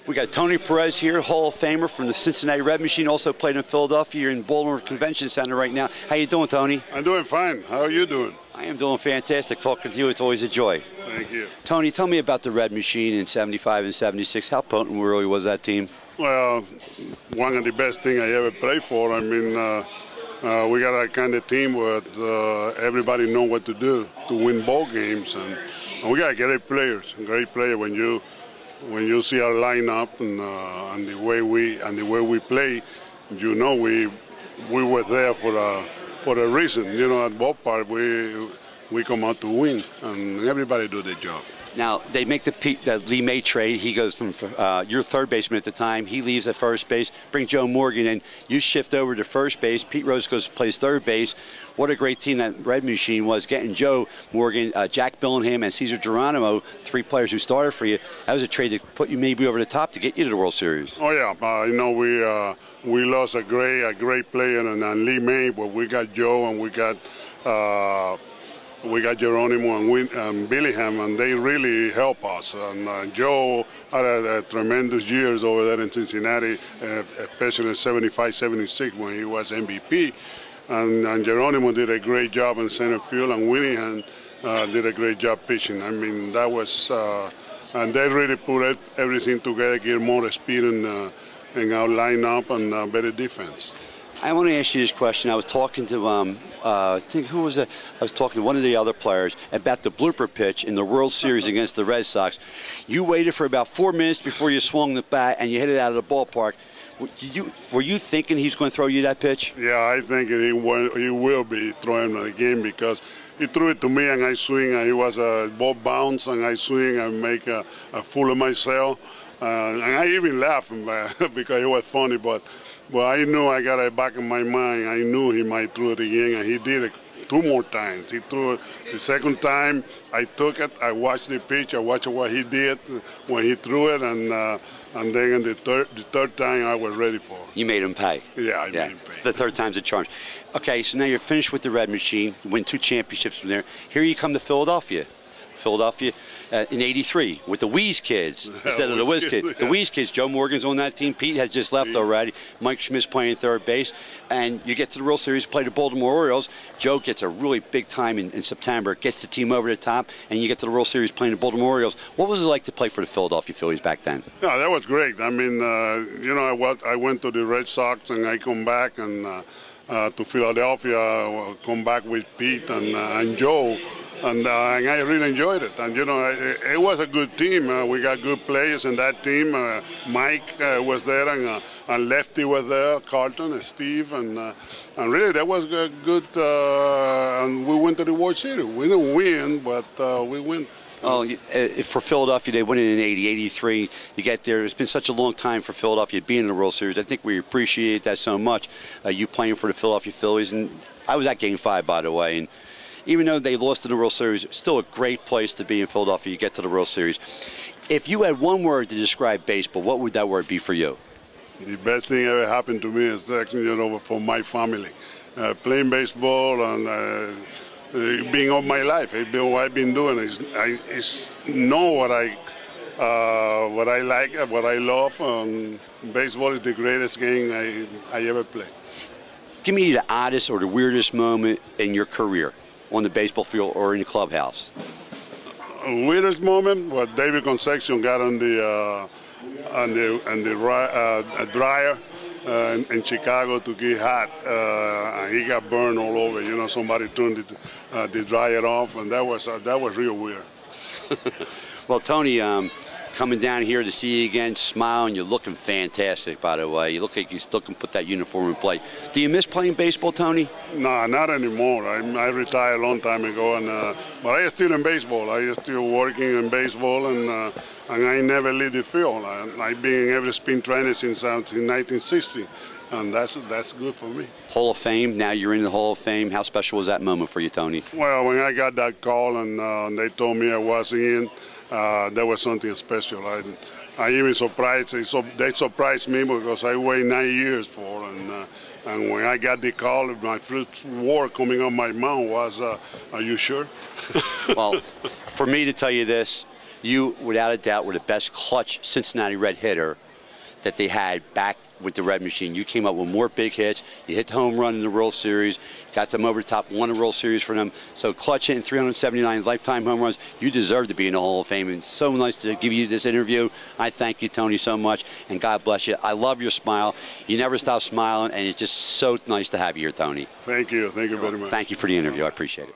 We got Tony Perez here, Hall of Famer from the Cincinnati Red Machine, also played in Philadelphia. You're in Baltimore Convention Center right now. How you doing, Tony? I'm doing fine. How are you doing? I am doing fantastic. Talking to you, it's always a joy. Thank you. Tony, tell me about the Red Machine in '75 and '76. How potent really was that team? Well, one of the best things I ever played for. I mean, we got a kind of team where everybody know what to do to win ball games, and we got great players. Great player when you see our lineup and the way we play, you know we were there for a reason. You know, at ballpark we come out to win, and everybody do their job. Now, they make the Lee May trade. He goes from your third baseman at the time. He leaves at first base. Bring Joe Morgan in. You shift over to first base. Pete Rose plays third base. What a great team that Red Machine was, getting Joe Morgan, Jack Billingham, and Cesar Geronimo, three players who started for you. That was a trade that put you maybe over the top to get you to the World Series. Oh, yeah. You know, we lost a great player and Lee May, but we got Joe and we got Geronimo and Billingham, and they really help us. And Joe had a tremendous years over there in Cincinnati, especially in '75, '76 when he was MVP. And Geronimo did a great job in center field, and Willingham did a great job pitching. I mean, that was, and they really put everything together, get more speed in our lineup and better defense. I want to ask you this question. I was talking to, I think, who was it? I was talking to one of the other players about the blooper pitch in the World Series against the Red Sox. You waited for about 4 minutes before you swung the bat and you hit it out of the ballpark. Were you thinking he's going to throw you that pitch? Yeah, I think he will be throwing it again because he threw it to me and I swing and it was a ball bounce and I swing and make a fool of myself. And I even laughed because it was funny, but I knew, I got it back in my mind, I knew he might throw it again, and he did it 2 more times. He threw it the second time, I took it, I watched the pitch, I watched what he did when he threw it, and then in the third time I was ready for it. You made him pay. Yeah, I made him pay. The third time's a charm. Okay, so now you're finished with the Red Machine, you win 2 championships from there. Here you come to Philadelphia. In '83 with the Wheeze Kids instead of the Whiz Kids. The Wheeze Kids, Joe Morgan's on that team. Pete has just left already. Mike Schmidt's playing third base. And you get to the World Series, play the Baltimore Orioles. Joe gets a really big time in September, gets the team over the top, and you get to the World Series playing the Baltimore Orioles. What was it like to play for the Philadelphia Phillies back then? Yeah, that was great. I mean, you know, I went to the Red Sox and I come back and to Philadelphia, come back with Pete and Joe. And I really enjoyed it. And, you know, it was a good team. We got good players in that team. Mike was there, and Lefty was there, Carlton and Steve. And really, that was good. And we went to the World Series. We didn't win, but we win. Oh, for Philadelphia, they win it in '80, '83. You get there. It's been such a long time for Philadelphia being in the World Series. I think we appreciate that so much, you playing for the Philadelphia Phillies. And I was at Game 5, by the way. And even though they lost in the World Series, still a great place to be in Philadelphia. You get to the World Series. If you had one word to describe baseball, what would that word be for you? The best thing ever happened to me is, you know, for my family. Playing baseball and being all my life. What I've been doing is know what I like, what I love. Baseball is the greatest game I ever played. Give me the oddest or the weirdest moment in your career on the baseball field or in the clubhouse. Weirdest moment? Well, David Concepcion got on the dryer in Chicago to get hot, and he got burned all over. You know, somebody turned the dryer off, and that was real weird. Well, Tony, coming down here to see you again, smiling, you're looking fantastic, by the way. You look like you still can put that uniform in play. Do you miss playing baseball, Tony? No, not anymore. I retired a long time ago, but I still in baseball. I still working in baseball, and I never leave the field. I've been in every spring training since 1960, and that's good for me. Hall of Fame, now you're in the Hall of Fame. How special was that moment for you, Tony? Well, when I got that call and they told me I wasn't in, that was something special. I even surprised. They surprised me because I waited 9 years for, and when I got the call, my first word coming out my mouth was, "Are you sure?" Well, for me to tell you this, you, without a doubt, were the best clutch Cincinnati Red hitter that they had back with the Red Machine. You came up with more big hits. You hit the home run in the World Series, got them over the top, won the World Series for them. So clutch hitting 379 lifetime home runs. You deserve to be in the Hall of Fame. And so nice to give you this interview. I thank you, Tony, so much, and God bless you. I love your smile. You never stop smiling, and it's just so nice to have you here, Tony. Thank you. Thank you very much. Thank you for the interview. I appreciate it.